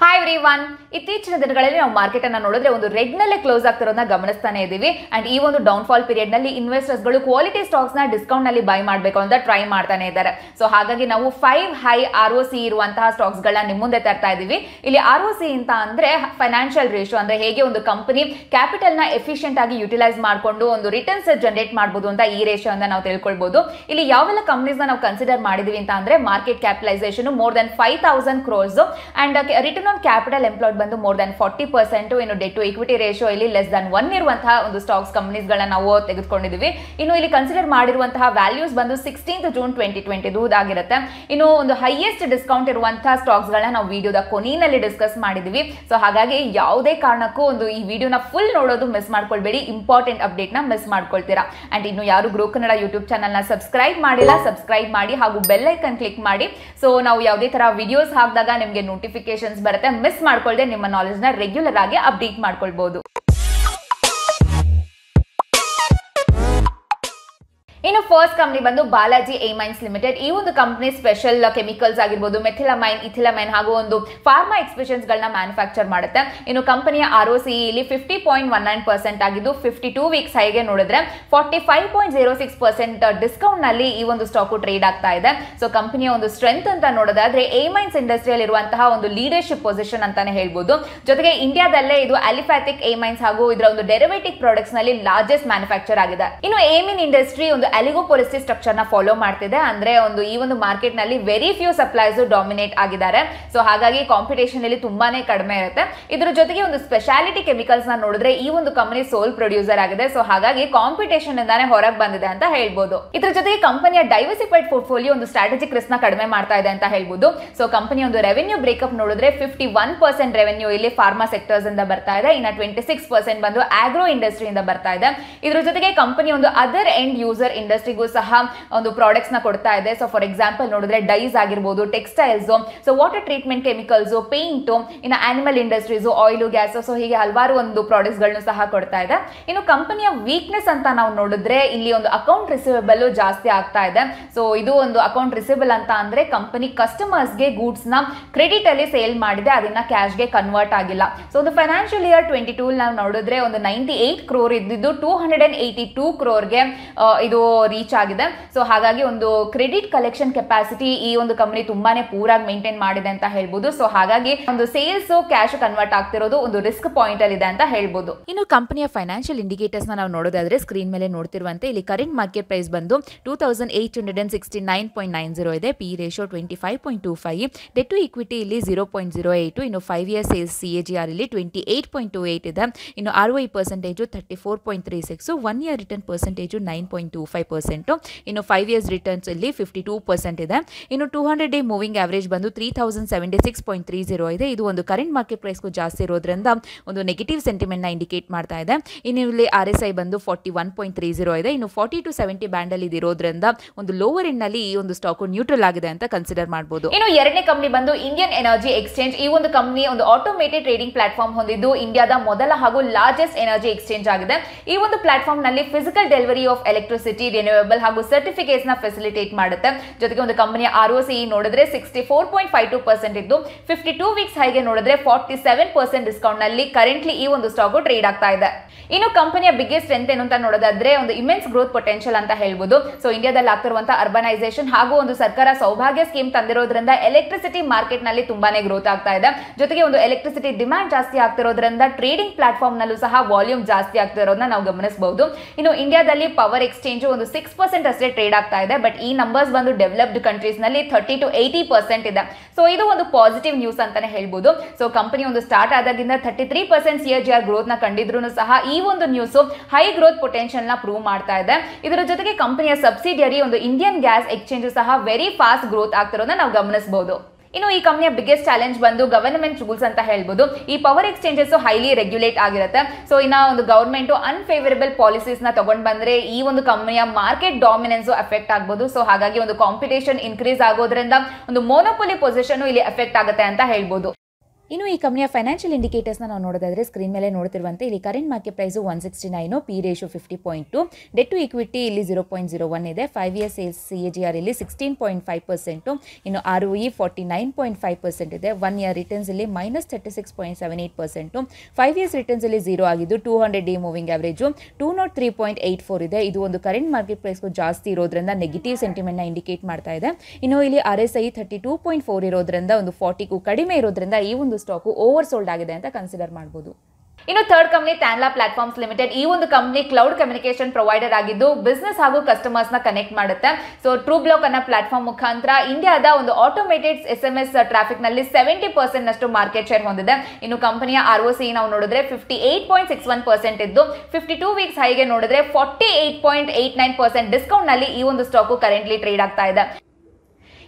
Hi everyone, ಇತ್ತೀಚಿನ ದಿನಗಳಲ್ಲಿ ನಾವು ಮಾರ್ಕೆಟ್ ಅನ್ನು ನೋಡಿದ್ರೆ ಒಂದು ರೆಡ್ ನಲ್ಲಿ ಕ್ಲೋಸ್ ಆಗ್ತಿರೋದನ್ನ ಗಮನಿಸ್ತಾನೆ ಇದೀವಿ. ಅಂಡ್ ಈ ಒಂದು ಡೌನ್ ಫಾಲ್ ಪೀರಿಯಡ್ ನಲ್ಲಿ ಇನ್ವೆಸ್ಟರ್ಸ್ ಗಳು ಕ್ವಾಲಿಟಿ ಸ್ಟಾಕ್ಸ್ ನ ಡಿಸ್ಕೌಂಟ್ ನಲ್ಲಿ ಬೈ ಮಾಡಬೇಕು ಅಂತ ಟ್ರೈ ಮಾಡ್ತಾನೆ ಇದ್ದಾರೆ. ಸೊ ಹಾಗಾಗಿ ನಾವು 5 ಹೈ ROC ಇರುವಂತಹ ಸ್ಟಾಕ್ಸ್ ಗಳನ್ನ ನಿಮ್ಮ ಮುಂದೆ ತರ್ತಾ ಇದೀವಿ. ಇಲ್ಲಿ ROC ಅಂತ ಅಂದ್ರೆ ಫೈನಾನ್ಷಿಯಲ್ ರೇಷಿಯೋ, ಅಂದ್ರೆ ಹೇಗೆ ಒಂದು ಕಂಪನಿ ಕ್ಯಾಪಿಟಲ್ ನ ಎಫಿಷಿಯಂಟ್ ಆಗಿ ಯುಟಿಲೈಸ್ ಮಾಡಿಕೊಂಡು ಒಂದು ರಿಟರ್ನ್ಸ್ ಜನರೇಟ್ ಮಾಡಬಹುದು ಅಂತ ಈ ರೇಷಿಯೋ ಅಂತ ನಾವು ತಿಳ್ಕೊಳ್ಬಹುದು. ಇಲ್ಲಿ ಯಾವೆಲ್ಲ ಕಂಪನೀಸ್ ನಾವು ಕನ್ಸಿಡರ್ ಮಾಡಿದೀವಿ ಅಂತ ಅಂದ್ರೆ market capitalisation more than 5,000 crores and return on capital employed ಬಂದು ಮೋರ್ ದನ್ 40%. ಇನ್ನು ಡೆಟ್ ಟು ಇಕ್ವಿಟಿ ರೇಷಿಯೋ ಇಲ್ಲಿ ಲೆಸ್ ದನ್ 1 ಇರುವಂತಹ ಒಂದು ಸ್ಟಾಕ್ಸ್ ಕಂಪನೀಸ್ ಗಳನ್ನ ನಾವು ತೆಗೆದುಕೊಂಡಿದೀವಿ. ಇನ್ನು ಇಲ್ಲಿ ಕನ್ಸಿಡರ್ ಮಾಡಿರುವಂತಹ ವ್ಯಾಲ್ಯೂಸ್ ಬಂದು 16th June 2020 ಆಗಿರುತ್ತೆ. ಇನ್ನು ಒಂದು ಹೈಯೆಸ್ಟ್ ಡಿಸ್ಕೌಂಟ್ ಇರುವಂತಹ ಸ್ಟಾಕ್ಸ್ ಗಳನ್ನ ನಾವು ವಿಡಿಯೋದ ಕೊನೆಯಲ್ಲಿ ಡಿಸ್ಕಸ್ ಮಾಡಿದೀವಿ. ಸೊ ಹಾಗಾಗಿ ಯಾವುದೇ ಕಾರಣಕ್ಕೂ ಒಂದು ಈ ವಿಡಿಯೋನ ಫುಲ್ ನೋಡೋದು ಮಿಸ್ ಮಾಡ್ಕೊಳ್ಬೇಡಿ, ಇಂಪಾರ್ಟೆಂಟ್ ಅಪ್ಡೇಟ್ ನ ಮಿಸ್ ಮಾಡ್ಕೊಳ್ತೀರಾ. ಅಂಡ್ ಇನ್ನು ಯಾರು ಗ್ರೋ ಕನ್ನಡ ಯೂಟ್ಯೂಬ್ ಚಾನಲ್ ನ ಸಬ್ಸ್ಕ್ರೈಬ್ ಮಾಡಿಲ್ಲ, ಸಬ್ಸ್ಕ್ರೈಬ್ ಮಾಡಿ ಹಾಗೂ ಬೆಲ್ ಐಕನ್ ಕ್ಲಿಕ್ ಮಾಡಿ. ಸೊ ನಾವು ಯಾವುದೇ ತರ ವಿಡಿಯೋಸ್ ಹಾಕಿದಾಗ ನಿಮಗೆ ನೋಟಿಫಿಕೇಶನ್ಸ್ ಬರುತ್ತೆ, ಮಿಸ್ ಮಾಡ್ಕೊಳ್ಳದೆ ನಿಮ್ಮ ನಾಲೆಜ್ ನ ರೆಗ್ಯುಲರ್ ಆಗಿ ಅಪ್ಡೇಟ್ ಮಾಡ್ಕೊಳ್ಬಹುದು. ಇನ್ನು ಫಸ್ಟ್ ಕಂಪನಿ ಬಂದು ಬಾಲಾಜಿ ಮೈನ್ಸ್ ಲಿಮಿಟೆಡ್. ಈ ಒಂದು ಕಂಪನಿ ಸ್ಪೆಷಲ್ ಕೆಮಿಕಲ್ಸ್ ಆಗಿರ್ಬೋದು, ಮೆಥಿಲಮೈನ್, ಇಥಿಲಮೈನ್ ಹಾಗೂ ಒಂದು ಫಾರ್ಮಾ ಎಕ್ಸ್ಪ್ರೆಷನ್ಸ್ ಗಳನ್ನ ಮ್ಯಾನುಫ್ಯಾಕ್ಚರ್ ಮಾಡುತ್ತೆ. ಇನ್ನು ಕಂಪನಿಯ ROC ಇಲ್ಲಿ 50.19% ಆಗಿದ್ದು 52 ವೀಕ್ಸ್ ಹೈಗೆ ನೋಡಿದ್ರೆ 45.06% ಡಿಸ್ಕೌಂಟ್ ನಲ್ಲಿ ಈ ಒಂದು ಸ್ಟಾಕ್ ಟ್ರೇಡ್ ಆಗ್ತಾ ಇದೆ. ಸೊ ಕಂಪನಿಯ ಒಂದು ಸ್ಟ್ರೆಂತ್ ಅಂತ ನೋಡೋದಾದ್ರೆ ಮೈನ್ಸ್ ಇಂಡಸ್ಟ್ರಿಯಲ್ಲಿ ಇರುವಂತಹ ಒಂದು ಲೀಡರ್ಶಿಪ್ ಪೊಸಿಷನ್ ಅಂತಾನೆ ಹೇಳ್ಬೋದು. ಜೊತೆಗೆ ಇಂಡಿಯಾದಲ್ಲೇ ಇದು ಅಲಿಫ್ಯಾಟಿಕ್ ಮೈನ್ಸ್ ಹಾಗೂ ಇದರ ಒಂದು ಡೆರಿವೇಟಿವ್ ಪ್ರಾಡಕ್ಟ್ಸ್ ನಲ್ಲಿ ಲಾರ್ಜೆಸ್ಟ್ ಮ್ಯಾನುಫ್ಯಾಕ್ಚರ್ ಆಗಿದೆ. ಇನ್ನು ಏಮಿನ್ ಇಂಡಸ್ಟ್ರಿ ಒಂದು ಅಲಿಗೋಪೊಲಿಸಿ ಸ್ಟ್ರಕ್ಚರ್ ನ ಫಾಲೋ ಮಾಡ್ತಿದೆ. ಅಂದ್ರೆ ಒಂದು ಈ ಒಂದು ಮಾರ್ಕೆಟ್ ನಲ್ಲಿ ವೆರಿ ಫ್ಯೂ ಸಪ್ಲೈಸ್ ಡಾಮಿನೇಟ್ ಆಗಿದ್ದಾರೆ. ಸೊ ಹಾಗಾಗಿ ಕಾಂಪಿಟೇಷನ್ ಇಲ್ಲಿ ತುಂಬಾನೇ ಕಡಿಮೆ ಇರುತ್ತೆ. ಇದ್ರ ಜೊತೆಗೆ ಒಂದು ಸ್ಪೆಷಾಲಿಟಿ ಕೆಮಿಕಲ್ಸ್ ನ ನೋಡಿದ್ರೆ ಈ ಒಂದು ಕಂಪನಿ ಸೋಲ್ ಪ್ರೊಡ್ಯೂಸರ್ ಆಗಿದೆ. ಸೊ ಹಾಗಾಗಿ ಕಾಂಪಿಟೇಷನ್ ಇಂದಾನೆ ಹೊರಗೆ ಬಂದಿದೆ ಅಂತ ಹೇಳ್ಬೋದು. ಇದ್ರ ಜೊತೆಗೆ ಕಂಪನಿಯ ಡೈವರ್ಸಿಫೈಡ್ ಪೋರ್ಟ್ಫೋಲಿಯೋ ಒಂದು ಸ್ಟ್ರಾಟಜಿಕ್ ರಿಸ್ಕ್ ನ ಕಡಿಮೆ ಮಾಡ್ತಾ ಇದೆ ಅಂತ ಹೇಳ್ಬೋದು. ಸೊ ಕಂಪನಿಯ ಒಂದು ರೆವೆನ್ಯೂ ಬ್ರೇಕಪ್ ನೋಡಿದ್ರೆ 51% ರೆವೆನ್ಯೂ ಇಲ್ಲಿ ಫಾರ್ಮಾ ಸೆಕ್ಟರ್ಸ್ ಇಂದ ಬರ್ತಾ ಇದೆ. ಇನ್ನ 26% ಬಂದು ಆಗ್ರೋ ಇಂಡಸ್ಟ್ರಿ ಇಂದ ಬರ್ತಾ ಇದೆ. ಇದ್ರ ಜೊತೆಗೆ ಕಂಪನಿ ಒಂದು ಅದರ್ ಎಂಡ್ ಯೂಸರ್ ಇಂಡಸ್ಟ್ರಿಗೂ ಸಹ ಒಂದು ಪ್ರಾಡಕ್ಟ್ಸ್ ನ ಕೊಡ್ತಾ ಇದೆ. ಸೊ ಫಾರ್ ಎಕ್ಸಾಂಪಲ್ ನೋಡಿದ್ರೆ ಡೈಸ್ ಆಗಿರ್ಬೋದು, textiles, so water treatment chemicals, paint, ಇನ್ನು animal industries, oil, gas, so ಹೀಗೆ ಹಲವಾರು ಒಂದು ಪ್ರಾಡಕ್ಟ್ಸ್ ಗಳನ್ನು ಸಹ ಕೊಡ್ತಾ ಇದೆ. ಇನ್ನು ಕಂಪನಿಯ ವೀಕ್ನೆಸ್ ಅಂತ ನಾವು ನೋಡಿದ್ರೆ ಇಲ್ಲಿ ಒಂದು ಅಕೌಂಟ್ ರಿಸೀವಬಲ್ ಜಾಸ್ತಿ ಆಗ್ತಾ ಇದೆ. ಸೊ ಇದು ಒಂದು ಅಕೌಂಟ್ ರಿಸೀವಬಲ್ ಅಂತ ಅಂದ್ರೆ ಕಂಪನಿ ಕಸ್ಟಮರ್ಸ್ ಗೆ ಗೂಡ್ಸ್ ನ ಕ್ರೆಡಿಟ್ ಅಲ್ಲಿ ಸೇಲ್ ಮಾಡಿದೆ, ಅದನ್ನ ಕ್ಯಾಶ್ ಗೆ ಕನ್ವರ್ಟ್ ಆಗಿಲ್ಲ. ಸೊ ಒಂದು ಫೈನಾನ್ಷಿಯಲ್ ಇಯರ್ 22 ನಾವು ನೋಡಿದ್ರೆ ಒಂದು 98 crore ಇದ್ದಿದ್ದು 282 crore ಇದು ರೀಚ್ ಆಗಿದೆ. ಸೊ ಹಾಗಾಗಿ ಒಂದು ಕ್ರೆಡಿಟ್ ಕಲೆಕ್ಷನ್ ಕೆಪಾಸಿಟಿ ಈ ಒಂದು ಕಂಪನಿ ತುಂಬಾನೇ ಪೂರಾಗಿ ಮೇಂಟೈನ್ ಮಾಡಿದೆ ಅಂತ ಹೇಳ್ಬೋದು. ಸೊ ಹಾಗಾಗಿ ಒಂದು ಸೇಲ್ಸ್ ಕ್ಯಾಶ್ ಕನ್ವರ್ಟ್ ಆಗ್ತಿರೋದು ಒಂದು ರಿಸ್ಕ್ ಪಾಯಿಂಟ್ ಅಲ್ಲಿ ಇದೆ ಅಂತ ಹೇಳ್ಬೋದು. ಇನ್ನು ಕಂಪನಿಯ ಫೈನಾನ್ಷಿಯಲ್ ಇಂಡಿಕೇಟರ್ಸ್ ನಾವು ನೋಡೋದಾದ್ರೆ ಸ್ಕ್ರೀನ್ ಮೇಲೆ ನೋಡ್ತಿರುವಂತೆ ಇಲ್ಲಿ ಕರೆಂಟ್ ಮಾರ್ಕೆಟ್ ಪ್ರೈಸ್ ಬಂದು 2869.90 ಇದೆ. P ratio 25.25, debt to equity ಇಲ್ಲಿ 0.08, ಇನ್ನು 5 year ಸೇಲ್ಸ್ CAGR ಇಲ್ಲಿ 28.28 ಇದೆ. ಇನ್ನು ROE percentage 34.36, 1 year return percentage 9.25%, ಇನ್ನು 5 years ರಿಟರ್ನ್ಸ್ ಇಲ್ಲಿ 52% ಇದೆ. ಇನ್ನು 200 day ಮೂವಿಂಗ್ ಆವರೇಜ್ ಬಂದು 3076.30 ಇದೆ. ಇದು ಒಂದು ಕರೆಂಟ್ ಮಾರ್ಕೆಟ್ ಪ್ರೈಸ್ ಜಾಸ್ತಿ ಇರೋದ್ರಿಂದ ಒಂದು ನೆಗೆಟಿವ್ ಸೆಂಟಿಮೆಂಟ್ ನ ಇಂಡಿಕೇಟ್ ಮಾಡ್ತಾ ಇದೆ. ಇನ್ನು ಇಲ್ಲಿ RSI ಬಂದು 41.30 ಇದೆ. ಇನ್ನು 40 to 70 ಬ್ಯಾಂಡ್ ಅಲ್ಲಿ ಇರೋದ್ರಿಂದ ಒಂದು ಲೋವರ್ ಎಂಡ್ ನಲ್ಲಿ ಈ ಒಂದು ಸ್ಟಾಕ್ ನ್ಯೂಟ್ರಲ್ ಆಗಿದೆ ಅಂತ ಕನ್ಸಿಡರ್ ಮಾಡಬಹುದು. ಇನ್ನು ಎರಡನೇ ಕಂಪನಿ ಬಂದು ಇಂಡಿಯನ್ ಎನರ್ಜಿ ಎಕ್ಸ್ಚೇಂಜ್. ಈ ಒಂದು ಕಂಪನಿ ಒಂದು ಆಟೋಮೇಟೆಡ್ ಟ್ರೇಡಿಂಗ್ ಪ್ಲಾಟ್ಫಾರ್ಮ್ ಹೊಂದಿದ್ದು ಇಂಡಿಯಾದ ಮೊದಲ ಹಾಗೂ ಲಾರ್ಜೆಸ್ಟ್ ಎನರ್ಜಿ ಎಕ್ಸ್ಚೇಂಜ್ ಆಗಿದೆ. ಈ ಒಂದು ಪ್ಲಾಟ್ಫಾರ್ಮ್ ನಲ್ಲಿ physical delivery of electricity, renewable ಹಾಗೂ ಸರ್ಟಿಫಿಕೇಟ್ಸ್ ನ ಫೆಸಿಲಿಟೇಟ್ ಮಾಡುತ್ತೆ. ಜೊತೆಗೆ ಒಂದು ಕಂಪನಿಯ ROC ನೋಡಿದ್ರೆ 64.52% ಇದ್ದು 52 ವೀಕ್ಸ್ ಹೈಗೆ ನೋಡಿದ್ರೆ 47% ಡಿಸ್ಕೌಂಟ್ ನಲ್ಲಿ ಕರೆಂಟ್ಲಿ ಈ ಒಂದು ಸ್ಟಾಕ್ ಟ್ರೇಡ್ ಆಗ್ತಾ ಇದೆ. ಇನ್ನು ಕಂಪನಿಯ ಬಿಗ್ಗೆಸ್ಟ್ ಸ್ಟ್ರೆಂತ್ ಏನು ಅಂತ ನೋಡೋದಾದ್ರೆ ಒಂದು ಇಮೆನ್ಸ್ ಗ್ರೋತ್ ಪೊಟೆನ್ಷಿಯಲ್ ಅಂತ ಹೇಳ್ಬೋದು. ಸೊ ಇಂಡಿಯಾದಲ್ಲಿ ಆಗ್ತಿರುವಂತಹ ಅರ್ಬನೈಸೇಷನ್ ಹಾಗೂ ಒಂದು ಸರ್ಕಾರ ಸೌಭಾಗ್ಯ ಸ್ಕೀಮ್ ತಂದಿರೋದ್ರಿಂದ ಎಲೆಕ್ಟ್ರಿಸಿಟಿ ಮಾರ್ಕೆಟ್ ನಲ್ಲಿ ತುಂಬಾನೇ ಗ್ರೋತ್ ಆಗ್ತಾ ಇದೆ. ಜೊತೆಗೆ ಒಂದು ಎಲೆಕ್ಟ್ರಿಸಿಟಿ ಡಿಮ್ಯಾಂಡ್ ಜಾಸ್ತಿ ಆಗ್ತಿರೋದ್ರಿಂದ ಟ್ರೇಡಿಂಗ್ ಪ್ಲಾಟ್ಫಾರ್ಮ್ ನಲ್ಲೂ ಸಹ ವಾಲ್ಯೂಮ್ ಜಾಸ್ತಿ ಆಗ್ತಿರೋದನ್ನ ನಾವು ಗಮನಿಸಬಹುದು. ಇನ್ನು ಇಂಡಿಯಾದಲ್ಲಿ ಪವರ್ ಎಕ್ಸ್ಚೇಂಜ್ ಒಂದು 6% ಅಷ್ಟೇ ಟ್ರೇಡ್ ಆಗ್ತಾ ಇದೆ. ಬಟ್ ಈ ನಂಬರ್ಸ್ ಬಂದು ಡೆವಲಪ್ಡ್ ಕಂಟ್ರೀಸ್ ನಲ್ಲಿ 30 to 80% ಇದೆ. ಸೊ ಇದು ಒಂದು ಪಾಸಿಟಿವ್ ನ್ಯೂಸ್ ಅಂತಾನೆ ಹೇಳ್ಬೋದು. ಸೊ ಕಂಪನಿ ಒಂದು ಸ್ಟಾರ್ಟ್ ಆದಾಗಿಂದ 33% CAGR ಗ್ರೋತ್ ನ ಕಂಡಿದ್ರು ಸಹ ಈ ಒಂದು ನ್ಯೂಸ್ ಹೈ ಗ್ರೋತ್ ಪೊಟೆನ್ಷಿಯಲ್ ನ ಪ್ರೂವ್ ಮಾಡ್ತಾ ಇದೆ. ಇದರ ಜೊತೆಗೆ ಕಂಪನಿಯ ಸಬ್ಸಿಡಿಯರಿ ಒಂದು ಇಂಡಿಯನ್ ಗ್ಯಾಸ್ ಎಕ್ಸ್ಚೇಂಜ್ ಸಹ ವೆರಿ ಫಾಸ್ಟ್ ಗ್ರೋತ್ ಆಗ್ತಿರೋದನ್ನ ನಾವು ಗಮನಿಸಬಹುದು. ಇನ್ನು ಈ ಕಂಪನಿಯ ಬಿಗ್ಗೆಸ್ಟ್ ಚಾಲೆಂಜ್ ಬಂದು ಗವರ್ನಮೆಂಟ್ ರೂಲ್ಸ್ ಅಂತ ಹೇಳ್ಬೋದು. ಈ ಪವರ್ ಎಕ್ಸ್ಚೇಂಜಸ್ ಹೈಲಿ ರೆಗ್ಯುಲೇಟ್ ಆಗಿರುತ್ತೆ. ಸೊ ಇನ್ನ ಒಂದು ಗವರ್ಮೆಂಟ್ ಅನ್ಫೇವರಬಲ್ ಪಾಲಿಸೀಸ್ ನ ತಗೊಂಡ್ ಬಂದ್ರೆ ಈ ಒಂದು ಕಂಪನಿಯ ಮಾರ್ಕೆಟ್ ಡಾಮಿನೆನ್ಸ್ ಎಫೆಕ್ಟ್ ಆಗಬಹುದು. ಸೊ ಹಾಗಾಗಿ ಒಂದು ಕಾಂಪಿಟೇಷನ್ ಇನ್ಕ್ರೀಸ್ ಆಗೋದ್ರಿಂದ ಒಂದು ಮೋನೋಪೊಲಿ ಪೊಸಿಷನ್ ಇಲ್ಲಿ ಎಫೆಕ್ಟ್ ಆಗುತ್ತೆ ಅಂತ ಹೇಳ್ಬೋದು. ಇನ್ನು ಈ ಕಂಪನಿಯ ಫೈನಾನ್ಷಿಯಲ್ ಇಂಡಿಕೇಟರ್ಸ್ನ ನಾವು ನೋಡೋದಾದ್ರೆ ಸ್ಕ್ರೀನ್ ಮೇಲೆ ನೋಡ್ತಿರುವಂತೆ ಇಲ್ಲಿ current market price 169, P ratio 50.2, debt to equity ಇಲ್ಲಿ 0.01 ಇದೆ, 5 ಇಯರ್ ಸೇಲ್ಸ್ CAGR ಇಲ್ಲಿ 16.5%, ಇನ್ನು ROE 49.5% ಇದೆ, 1 ಇಯರ್ ರಿಟರ್ನ್ಸ್ ಇಲ್ಲಿ -36.78%, 5 ಇಯರ್ಸ್ ರಿಟರ್ನ್ಸ್ ಇಲ್ಲಿ 0 ಆಗಿದ್ದು 200 ಡೇ ಮೂವಿಂಗ್ ಆವರೇಜು 203.84 ಇದೆ. ಇದು ಒಂದು ಕರೆಂಟ್ ಮಾರ್ಕೆಟ್ ಪ್ರೈಸ್ಗೂ ಜಾಸ್ತಿ ಇರೋದ್ರಿಂದ ನೆಗೆಟಿವ್ ಸೆಂಟಿಮೆಂಟ್ನ ಇಂಡಿಕೇಟ್ ಮಾಡ್ತಾ ಇದೆ. ಇನ್ನು ಇಲ್ಲಿ RSI 32.4 ಇರೋದ್ರಿಂದ ಒಂದು 40ಗೂ ಕಡಿಮೆ ಇರೋದ್ರಿಂದ ಈ ಒಂದು ಸ್ಟಾಕು ಓವರ್ ಸೋಲ್ಡ್ ಆಗಿದೆ ಅಂತ ಕನ್ಸಿಡರ್ ಮಾಡಬಹುದು. ಇನ್ನು third company Tanla platforms limited. ಈ ಒಂದು ಕಂಪನಿ ಕ್ಲೌಡ್ ಕಮ್ಯುನಿಕೇಶನ್ ಪ್ರೊವೈಡರ್ ಆಗಿದ್ದು ಬಿಸ್ನೆಸ್ ಹಾಗೂ ಕಸ್ಟಮರ್ಸ್ ನ ಕನೆಕ್ಟ್ ಮಾಡುತ್ತೆ. ಸೊ ಟ್ರೂ ಬ್ಲಾಕ್ ಅನ್ನೋ ಪ್ಲಾಟ್ಫಾರ್ಮ್ ಮುಖಾಂತರ ಇಂಡಿಯಾದ ಒಂದು ಆಟೋಮೇಟೆಡ್ SMS ಟ್ರಾಫಿಕ್ ನಲ್ಲಿ 70% ನಷ್ಟು ಮಾರ್ಕೆಟ್ ಶೇರ್ ಹೊಂದಿದೆ. ಇನ್ನು ಕಂಪನಿಯ ROCE ನಾವು ನೋಡಿದ್ರೆ 58.61% ಇದ್ದು 52 ವೀಕ್ಸ್ ಹೈಗೆ ನೋಡಿದ್ರೆ 48.89% ಡಿಸ್ಕೌಂಟ್ ನಲ್ಲಿ ಈ ಒಂದು ಸ್ಟಾಕು ಕರೆಂಟ್ಲಿ ಟ್ರೇಡ್ ಆಗ್ತಾ ಇದೆ.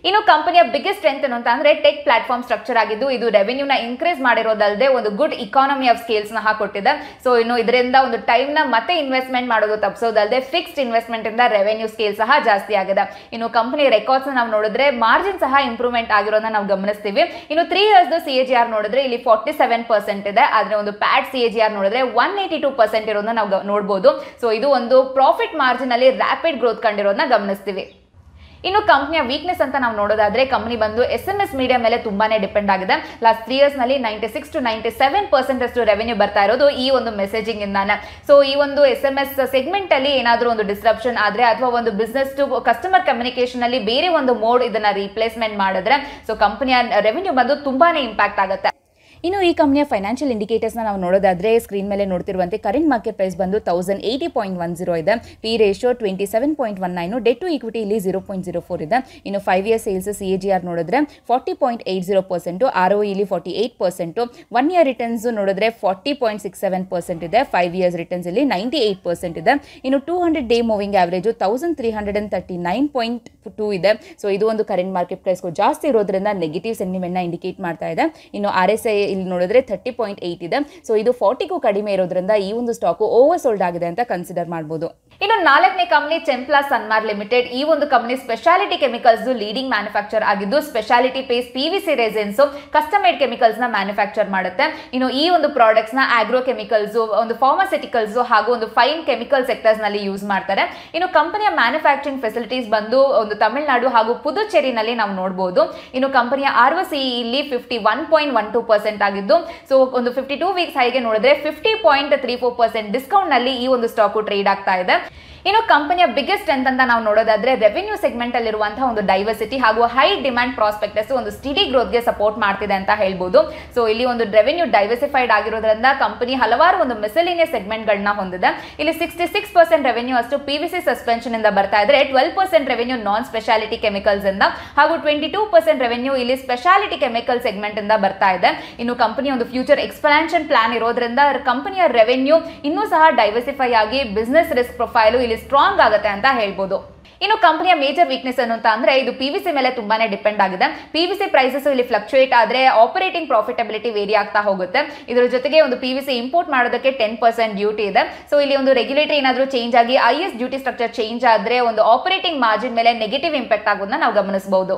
ಇನ್ನು ಕಂಪನಿಯ ಬಿಗ್ಗೆಸ್ಟ್ ಸ್ಟ್ರೆಂತ್ ಏನು ಅಂತ ಅಂದ್ರೆ ಟೆಕ್ ಪ್ಲಾಟ್ಫಾರ್ಮ್ ಸ್ಟ್ರಕ್ಚರ್ ಆಗಿದ್ದು ಇದು ರೆವೆನ್ಯೂನ ಇನ್ಕ್ರೀಸ್ ಮಾಡಿರೋದಲ್ಲದೆ ಒಂದು ಗುಡ್ ಇಕಾನಮಿ ಆಫ್ ಸ್ಕೇಲ್ಸ್ ನ ಕೊಟ್ಟಿದೆ. ಸೊ ಇನ್ನು ಇದರಿಂದ ಒಂದು ಟೈಮ್ ನ ಮತ್ತೆ ಇನ್ವೆಸ್ಟ್ಮೆಂಟ್ ಮಾಡೋದು ತಪ್ಪಿಸೋದಲ್ಲದೆ ಫಿಕ್ಸ್ಡ್ ಇನ್ವೆಸ್ಟ್ಮೆಂಟ್ ಇಂದ ರೆವೆನ್ಯೂ ಸ್ಕೇಲ್ ಸಹ ಜಾಸ್ತಿ ಆಗಿದೆ. ಇನ್ನು ಕಂಪನಿ ರೆಕಾರ್ಡ್ಸ್ ನಾವು ನೋಡಿದ್ರೆ ಮಾರ್ಜಿನ್ ಸಹ ಇಂಪ್ರೂವ್ಮೆಂಟ್ ಆಗಿರೋದನ್ನ ನಾವು ಗಮನಿಸ್ತೀವಿ. ಇನ್ನು 3 ಇಯರ್ಸ್ CAGR ನೋಡಿದ್ರೆ ಇಲ್ಲಿ 47% ಇದೆ, ಆದ್ರೆ ಒಂದು ಪ್ಯಾಡ್ CAGR ನೋಡಿದ್ರೆ 182% ಇರೋದನ್ನ ನಾವು ನೋಡಬಹುದು. ಸೊ ಇದು ಒಂದು ಪ್ರಾಫಿಟ್ ಮಾರ್ಜಿನ್ ಅಲ್ಲಿ ರ್ಯಾಪಿಡ್ ಗ್ರೋತ್ ಕಂಡಿರೋದನ್ನ ಗಮನಿಸ್ತೀವಿ. ಇನ್ನು ಕಂಪನಿಯ ವೀಕ್ನೆಸ್ ಅಂತ ನಾವು ನೋಡೋದಾದ್ರೆ ಕಂಪನಿ ಬಂದು SMS ಮೀಡಿಯಾ ಮೇಲೆ ತುಂಬಾನೇ ಡಿಪೆಂಡ್ ಆಗಿದೆ. ಲಾಸ್ಟ್ 3 ಇಯರ್ಸ್ ನಲ್ಲಿ 96 to 97% ಅಷ್ಟು ರೆವೆನ್ಯೂ ಬರ್ತಾ ಇರೋದು ಈ ಒಂದು ಮೆಸೇಜಿಂಗ್ ಇಂದಾನೆ. ಸೊ ಈ ಒಂದು SMS ಸೆಗ್ಮೆಂಟ್ ಅಲ್ಲಿ ಏನಾದರೂ ಒಂದು ಡಿಸ್ರಪ್ಷನ್ ಆದ್ರೆ ಅಥವಾ ಒಂದು ಬಿಸ್ನೆಸ್ ಟು ಕಸ್ಟಮರ್ ಕಮ್ಯುನಿಕೇಶನ್ ಅಲ್ಲಿ ಬೇರೆ ಒಂದು ಮೋಡ್ ಇದನ್ನ ರೀಪ್ಲೇಸ್ಮೆಂಟ್ ಮಾಡಿದ್ರೆ ಸೊ ಕಂಪನಿಯ ರೆವೆನ್ಯೂ ಬಂದು ತುಂಬಾನೇ ಇಂಪ್ಯಾಕ್ಟ್ ಆಗುತ್ತೆ. ಇನ್ನು ಈ ಕಂಪನಿಯ ಫೈನಾನ್ಷಿಯಲ್ ಇಂಡಿಕೇಟರ್ಸ್ನ ನಾವು ನೋಡೋದಾದ್ರೆ ಸ್ಕ್ರೀನ್ ಮೇಲೆ ನೋಡ್ತಿರುವಂತೆ ಕರೆಂಟ್ ಮಾರ್ಕೆಟ್ ಪ್ರೈಸ್ ಬಂದು 1080.10 ಇದೆ, P ratio 27.19, debt to equity ಇಲ್ಲಿ 0.04 ಇದೆ. ಇನ್ನು 5 ಇಯರ್ ಸೇಲ್ಸ್ CAGR ನೋಡಿದ್ರೆ 40.80%, ROE ಇಲ್ಲಿ 48%, 1 ಇಯರ್ ರಿಟರ್ನ್ಸ್ ನೋಡಿದ್ರೆ 40.67% ಇದೆ, 5 ಇಯರ್ಸ್ ರಿಟರ್ನ್ಸ್ ಇಲ್ಲಿ 98% ಇದೆ. ಇನ್ನು 200 ಡೇ ಮೂವಿಂಗ್ ಆವರೇಜು 1339.2 ಇದೆ. ಸೊ ಇದು ಒಂದು ಕರೆಂಟ್ ಮಾರ್ಕೆಟ್ ಪ್ರೈಸ್ಗೂ ಜಾಸ್ತಿ ಇರೋದ್ರಿಂದ ನೆಗೆಟಿವ್ ಸೆಂಟಿಮೆಂಟ್ನ ಇಂಡಿಕೇಟ್ ಮಾಡ್ತಾ ಇದೆ. ಇನ್ನು RSI ಇಲ್ಲಿ ನೋಡಿದ್ರೆ 30.8 ಇದೆ. ಸೊ ಇದು 40ಗೂ ಕಡಿಮೆ ಇರೋದ್ರಿಂದ ಈ ಒಂದು ಸ್ಟಾಕು ಓವರ್ ಸೋಲ್ಡ್ ಆಗಿದೆ ಅಂತ ಕನ್ಸಿಡರ್ ಮಾಡಬಹುದು. ಇನ್ನು 4ನೇ ಕಂಪನಿ ಚೆಂಪ್ಲಾ ಸನ್ಮಾರ್ ಲಿಮಿಟೆಡ್. ಈ ಒಂದು company specialty chemicals leading manufacture ಆಗಿದ್ದು specialty paste PVC resins custom made chemicals ನ ಮ್ಯಾನುಫ್ಯಾಕ್ಚರ್ ಮಾಡುತ್ತೆ. ಇನ್ನು ಈ ಒಂದು ಪ್ರಾಡಕ್ಟ್ಸ್ ನ ಆಗ್ರೋ ಕೆಮಿಕಲ್ಸ್, ಒಂದು ಫಾರ್ಮಾಸ್ಯೂಟಿಕಲ್ಸ್ ಹಾಗೂ ಒಂದು ಫೈನ್ ಕೆಮಿಕಲ್ ಸೆಕ್ಟರ್ಸ್ ನಲ್ಲಿ ಯೂಸ್ ಮಾಡ್ತಾರೆ. ಇನ್ನು ಕಂಪನಿಯ ಮ್ಯಾನುಫ್ಯಾಕ್ಚರಿಂಗ್ ಫೆಸಿಲಿಟೀಸ್ ಬಂದು ಒಂದು ತಮಿಳುನಾಡು ಹಾಗೂ ಪುದುಚೇರಿನಲ್ಲಿ ನಾವು ನೋಡಬಹುದು. ಇನ್ನು ಕಂಪನಿಯ ROCE ಇಲ್ಲಿ 51.12% ಆಗಿದ್ದು ಸೊ ಒಂದು 52 ವೀಕ್ಸ್ ಹೈಗೆ ನೋಡಿದ್ರೆ 50.34% ಡಿಸ್ಕೌಂಟ್ ನಲ್ಲಿ ಈ ಒಂದು ಸ್ಟಾಕು ಟ್ರೇಡ್ ಆಗ್ತಾ ಇದೆ. ಇನ್ನು ಕಂಪನಿಯ ಬಿಗ್ಗೆಸ್ಟ್ ಸ್ಟ್ರೆಂತ್ ಅಂತ ನಾವು ನೋಡೋದಾದ್ರೆ ರೆವೆನ್ಯೂ ಸೆಗ್ಮೆಂಟ್ ಅಲ್ಲಿರುವಂತಹ ಒಂದು ಡೈವರ್ಸಿಟಿ ಹಾಗೂ ಹೈ ಡಿಮ್ಯಾಂಡ್ ಪ್ರಾಸ್ಪೆಕ್ಟಸ್ ಒಂದು ಸ್ಟಿಡಿ ಗ್ರೋತ್ಗೆ ಸಪೋರ್ಟ್ ಮಾಡ್ತಿದೆ ಅಂತ ಹೇಳ್ಬೋದು. ಸೊ ಇಲ್ಲಿ ಒಂದು ರೆವೆನ್ಯೂ ಡೈವರ್ಸಿಫೈಡ್ ಆಗಿರೋದ್ರಿಂದ ಕಂಪನಿ ಹಲವಾರು ಒಂದು ಮಿಸೆಲೇನಿಯಸ್ ಸೆಗ್ಮೆಂಟ್ ಗಳನ್ನ ಹೊಂದಿದೆ. ಇಲ್ಲಿ 66% ರೆವೆನ್ಯೂ ಅಷ್ಟು PVC ಸಸ್ಪೆನ್ಷನ್ ಇಂದ ಬರ್ತಾ ಇದ್ರೆ 12% ರೆವೆನ್ಯೂ ನಾನ್ ಸ್ಪೆಷಾಲಿಟಿ ಕೆಮಿಕಲ್ಸ್ ಇಂದ ಹಾಗೂ 22% ರೆವೆನ್ಯೂ ಇಲ್ಲಿ ಸ್ಪೆಷಾಲಿಟಿ ಕೆಮಿಕಲ್ ಸೆಗ್ಮೆಂಟ್ ಇಂದ ಬರ್ತಾ ಇದೆ. ಇನ್ನು ಕಂಪನಿ ಒಂದು ಫ್ಯೂಚರ್ ಎಕ್ಸ್ಪಾನ್ಷನ್ ಪ್ಲಾನ್ ಇರೋದ್ರಿಂದ ಕಂಪನಿಯ ರೆವೆನ್ಯೂ ಇನ್ನೂ ಸಹ ಡೈವರ್ಸಿಫೈ ಆಗಿ ಬಿಸ್ನೆಸ್ ರಿಸ್ಕ್ ಪ್ರೊಫೈಲ್ ಇಲ್ಲಿ ಸ್ಟ್ರಾಂಗ್ ಆಗುತ್ತೆ ಅಂತ ಹೇಳ್ಬೋದು. ಇನ್ನು ಕಂಪನಿಯ ಮೇಜರ್ ವೀಕ್ನೆಸ್ ಏನು ಅಂತ ಅಂದ್ರೆ ಇದು PVC ಮೇಲೆ ತುಂಬಾನೇ ಡಿಪೆಂಡ್ ಆಗಿದೆ. PVC ಪ್ರೈಸಸ್ ಇಲ್ಲಿ ಫ್ಲಕ್ಚುಯೇಟ್ ಆದ್ರೆ ಆಪರೇಟಿಂಗ್ ಪ್ರಾಫಿಟಬಿಲಿಟಿ ವೇರಿ ಆಗ್ತಾ ಹೋಗುತ್ತೆ. ಇದರ ಜೊತೆಗೆ ಒಂದು PVC ಇಂಪೋರ್ಟ್ ಮಾಡೋದಕ್ಕೆ 10% ಡ್ಯೂಟಿ ಇದೆ. ಸೊ ಇಲ್ಲಿ ಒಂದು ರೆಗ್ಯುಲೇಟರಿ ಏನಾದರೂ ಚೇಂಜ್ ಆಗಿ IS ಡ್ಯೂಟಿ ಸ್ಟ್ರಕ್ಚರ್ ಚೇಂಜ್ ಆದ್ರೆ ಒಂದು ಆಪರೇಟಿಂಗ್ ಮಾರ್ಜಿನ್ ಮೇಲೆ ನೆಗೆಟಿವ್ ಇಂಪ್ಯಾಕ್ಟ್ ಆಗೋದನ್ನ ನಾವು ಗಮನಿಸಬಹುದು.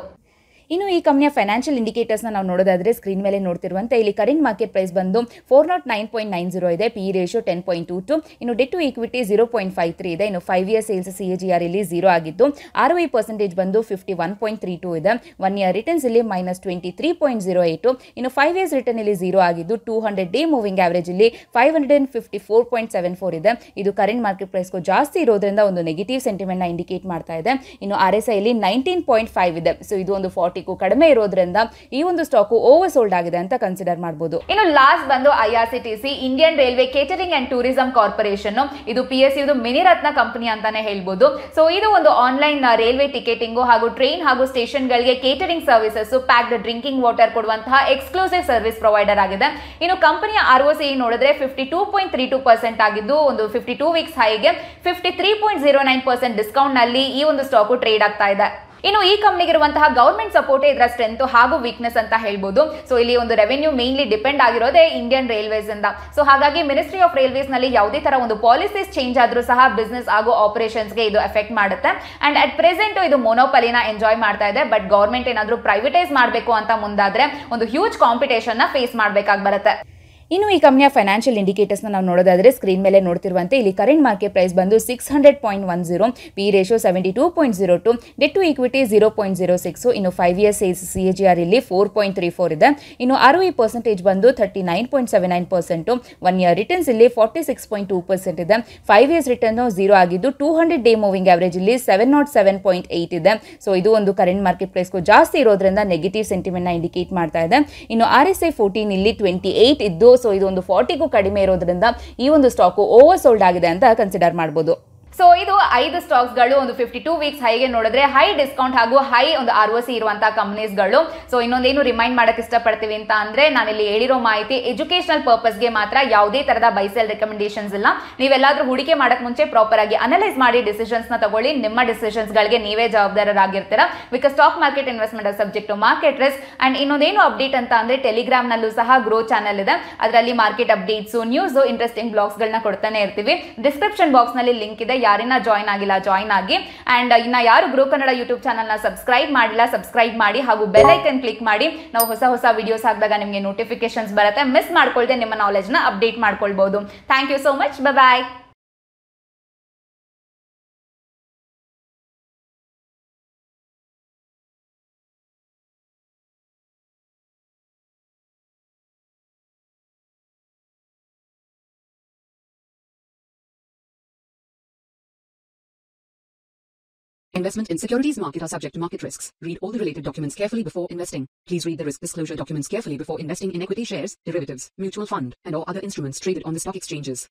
ಇನ್ನು ಈ ಕಂಪನಿಯ ಫೈನಾನ್ಷಿಯಲ್ ಇಂಡಿಕೇಟರ್ಸ್ನ ನಾವು ನೋಡೋದಾದ್ರೆ ಸ್ಕ್ರೀನ್ ಮೇಲೆ ನೋಡ್ತಿರುವಂತೆ ಇಲ್ಲಿ ಕರೆಂಟ್ ಮಾರ್ಕೆಟ್ ಪ್ರೈಸ್ ಬಂದು 409.90 ಇದೆ, ಪಿ ರೇಷಿಯೋ 10.22, ಇನ್ನು ಡೆಟ್ ಟು ಇಕ್ವಿಟಿ 0.53 ಇದೆ. ಇನ್ನು 5 ಇಯರ್ ಸೇಲ್ಸ್ CAGR ಇಲ್ಲಿ 0 ಆಗಿದ್ದು ROE ಪರ್ಸೆಂಟೇಜ್ ಬಂದು 51.32 ಇದೆ, 1 ಇಯರ್ ರಿಟರ್ನ್ಸ್ ಇಲ್ಲಿ -23.08, ಇನ್ನು 5 ಇಯರ್ಸ್ ರಿಟರ್ನ್ ಇಲ್ಲಿ 0 ಆಗಿದ್ದು 200 ಡೇ ಮೂವಿಂಗ್ ಆವರೇಜ್ ಇಲ್ಲಿ 554.74 ಇದೆ. ಇದು ಕರೆಂಟ್ ಮಾರ್ಕೆಟ್ ಪ್ರೈಸ್ಗೂ ಜಾಸ್ತಿ ಇರೋದ್ರಿಂದ ಒಂದು ನೆಗೆಟಿವ್ ಸೆಂಟಿಮೆಂಟ್ನ ಇಂಡಿಕೇಟ್ ಮಾಡ್ತಾ ಇದೆ. ಇನ್ನು RSI ಇಲ್ಲಿ 19.5 ಇದೆ. ಸೊ ಇದು ಒಂದು 40 ಕಡಿಮೆ ಇರೋದ್ರಿಂದ ಈ ಒಂದು ಸ್ಟಾಕು ಓವರ್ ಸೋಲ್ಡ್ ಆಗಿದೆ ಅಂತ ಕನ್ಸಿಡರ್ ಮಾಡಬಹುದು. ಇನ್ನು ಲಾಸ್ಟ್ ಬಂದು IRCTC Indian railway catering and tourism corporation. ಇದು PSU ಮಿನಿ ರತ್ನ ಕಂಪನಿ ಅಂತಾನೆ ಹೇಳ್ಬೋದು. ಸೊ ಇದು ಒಂದು ಆನ್ಲೈನ್ ರೈಲ್ವೆ ಟಿಕೆಟಿಂಗ್ ಹಾಗೂ ಟ್ರೈನ್ ಹಾಗೂ ಸ್ಟೇಷನ್ ಗಳಿಗೆ catering services, packed drinking water ಕೊಡುವಂತಹ ಎಕ್ಸ್ಕ್ಲೂಸಿವ್ ಸರ್ವಿಸ್ ಪ್ರೊವೈಡರ್ ಆಗಿದೆ. ಇನ್ನು ಕಂಪನಿಯ ROCE ನೋಡಿದ್ರೆ 52.32% ಆಗಿದ್ದು ಒಂದು 52 ವೀಕ್ಸ್ ಹೈಗೆ 53.09% ಡಿಸ್ಕೌಂಟ್ ನಲ್ಲಿ ಈ ಒಂದು ಸ್ಟಾಕು ಟ್ರೇಡ್ ಆಗ್ತಾ ಇದೆ. ಇನ್ನು ಈ ಕಂಪನಿಗೆ ಇರುವಂತಹ ಗವರ್ಮೆಂಟ್ ಸಪೋರ್ಟ್ ಇದರ ಸ್ಟ್ರೆಂತ್ ಹಾಗೂ ವೀಕ್ನೆಸ್ ಅಂತ ಹೇಳ್ಬೋದು. ಸೊ ಇಲ್ಲಿ ಒಂದು ರೆವೆನ್ಯೂ ಮೇನ್ಲಿ ಡಿಪೆಂಡ್ ಆಗಿರೋದೇ ಇಂಡಿಯನ್ ರೈಲ್ವೇಸ್ ಇಂದ. ಸೊ ಹಾಗಾಗಿ ಮಿನಿಸ್ಟ್ರಿ ಆಫ್ ರೈಲ್ವೇಸ್ ನಲ್ಲಿ ಯಾವುದೇ ತರ ಒಂದು ಪಾಲಿಸೀಸ್ ಚೇಂಜ್ ಆದ್ರೂ ಸಹ ಬಿಸ್ನೆಸ್ ಹಾಗೂ ಆಪರೇಷನ್ಸ್ ಗೆ ಇದು ಎಫೆಕ್ಟ್ ಮಾಡುತ್ತೆ. ಅಂಡ್ ಅಟ್ ಪ್ರೆಸೆಂಟ್ ಇದು ಮೊನೋಪಲಿನ ಎಂಜಾಯ್ ಮಾಡ್ತಾ ಇದೆ. ಬಟ್ ಗವರ್ಮೆಂಟ್ ಏನಾದ್ರೂ ಪ್ರೈವೇಟೈಸ್ ಮಾಡಬೇಕು ಅಂತ ಮುಂದಾದ್ರೆ ಒಂದು ಹ್ಯೂಜ್ ಕಾಂಪಿಟೇಷನ್ ನ ಫೇಸ್ ಮಾಡಬೇಕಾಗಿ ಬರುತ್ತೆ. ಇನ್ನು ಈ ಕಂಪನಿಯ ಫೈನಾನ್ಷಿಯಲ್ ಇಂಡಿಕೇಟರ್ಸ್ನ ನಾವು ನೋಡೋದಾದ್ರೆ ಸ್ಕ್ರೀನ್ ಮೇಲೆ ನೋಡ್ತಿರುವಂತೆ ಇಲ್ಲಿ ಕರೆಂಟ್ ಮಾರ್ಕೆಟ್ ಪ್ರೈಸ್ ಬಂದು 600.10, P ratio 72.02, debt to equity 0.06, ಇನ್ನು 5 ಇಯರ್ಸ್ CAGR ಇಲ್ಲಿ 4.34 ಇದೆ. ಇನ್ನು ROE ಪರ್ಸೆಂಟೇಜ್ ಬಂದು 39.79%, 1 ಇಯರ್ ರಿಟರ್ನ್ಸ್ ಇಲ್ಲಿ 46.2% ಇದೆ. 5 ಇಯರ್ಸ್ ರಿಟರ್ನ್ 0 ಆಗಿದ್ದು 200 ಡೇ ಮೂವಿಂಗ್ ಆವರೇಜ್ ಇಲ್ಲಿ 707.8 ಇದೆ. ಸೊ ಇದು ಒಂದು ಕರೆಂಟ್ ಮಾರ್ಕೆಟ್ ಪ್ರೈಸ್ಗೂ ಜಾಸ್ತಿ ಇರೋದ್ರಿಂದ ನೆಗೆಟಿವ್ ಸೆಂಟಿಮೆಂಟ್ ನ ಇಂಡಿಕೇಟ್ ಮಾಡ್ತಾ ಇದೆ. ಇನ್ನು RSI 14 ಇಲ್ಲಿ 28 ಇದ್ದು ಸೊ ಇದು ಒಂದು 40ಗೂ ಕಡಿಮೆ ಇರೋದ್ರಿಂದ ಈ ಒಂದು ಸ್ಟಾಕ್ ಓವರ್ ಸೋಲ್ಡ್ ಆಗಿದೆ ಅಂತ ಕನ್ಸಿಡರ್ ಮಾಡಬಹುದು. ಸೊ ಇದು 5 ಸ್ಟಾಕ್ಸ್ ಗಳು ಒಂದು 52 ವೀಕ್ಸ್ ಹೈಗೆ ನೋಡಿದ್ರೆ ಹೈ ಡಿಸ್ಕೌಂಟ್ ಹಾಗೂ ಹೈ ಒಂದು ROC ಇರುವಂತಹ ಕಂಪನೀಸ್ ಗಳು. ಸೊ ಇನ್ನೊಂದೇನು ರಿಮೈಂಡ್ ಮಾಡಕ್ ಇಷ್ಟಪಡ್ತೀವಿ ಅಂತ ಅಂದ್ರೆ ನಾನಿಲ್ಲಿ ಹೇಳಿರೋ ಮಾಹಿತಿ ಎಜುಕೇಶನಲ್ ಪರ್ಪಸ್ ಗೆ ಮಾತ್ರ, ಯಾವುದೇ ತರದ ಬೈಸೆಲ್ ರೆಕಮೆಂಡೇಶನ್ಸ್ ಇಲ್ಲ. ನೀವೆಲ್ಲಾದ್ರೂ ಹೂಡಿಕೆ ಮಾಡಕ್ ಮುಂಚೆ ಪ್ರಾಪರ್ ಆಗಿ ಅನಲೈಸ್ ಮಾಡಿ ಡಿಸಿಷನ್ಸ್ ನ ತಗೊಳ್ಳಿ. ನಿಮ್ಮ ಡಿಸಿಷನ್ಸ್ ಗಳಿಗೆ ನೀವೇ ಜವಾಬ್ದಾರರಾಗಿರ್ತೀರಾ. Because stock market investment subject to market risk. And ಇನ್ನೊಂದೇನು ಅಪ್ಡೇಟ್ ಅಂತ ಅಂದ್ರೆ ಟೆಲಿಗ್ರಾಮ್ ನಲ್ಲೂ ಸಹ ಗ್ರೋ ಚಾನಲ್ ಇದೆ. ಅದರಲ್ಲಿ market updates, news, interesting blogs ಗಳನ್ನ ಕೊಡ್ತಾನೆ ಇರ್ತೀವಿ. ಡಿಸ್ಕ್ರಿಪ್ಷನ್ ಬಾಕ್ಸ್ ನಲ್ಲಿ ಲಿಂಕ್ ಇದೆ. ಯಾರಿನ ಜಾಯಿನ್ ಆಗಿಲ್ಲ ಜಾಯಿನ್ ಆಗಿ. ಅಂಡ್ ಇನ್ನ ಯಾರು ಗ್ರೋ ಕನ್ನಡ ಯೂಟ್ಯೂಬ್ ಚಾನಲ್ ನ ಸಬ್ಸ್ಕ್ರೈಬ್ ಮಾಡಿಲ್ಲ ಸಬ್ಸ್ಕ್ರೈಬ್ ಮಾಡಿ ಹಾಗೂ ಬೆಲ್ ಐಕನ್ ಕ್ಲಿಕ್ ಮಾಡಿ. ನಾವು ಹೊಸ ವಿಡಿಯೋಸ್ ಹಾಕಿದಾಗ ನಿಮಗೆ ನೋಟಿಫಿಕೇಶನ್ಸ್ ಬರುತ್ತೆ. ಮಿಸ್ ಮಾಡ್ಕೊಳ್ದೆ ನಿಮ್ಮ ನಾಲೆಜ್ ನ ಅಪ್ಡೇಟ್ ಮಾಡ್ಕೊಳ್ಬಹುದು. Thank you so much. Bye. Investment in securities market are subject to market risks. Read all the related documents carefully before investing. Please read the risk disclosure documents carefully before investing in equity shares, derivatives, mutual fund, and or other instruments traded on the stock exchanges.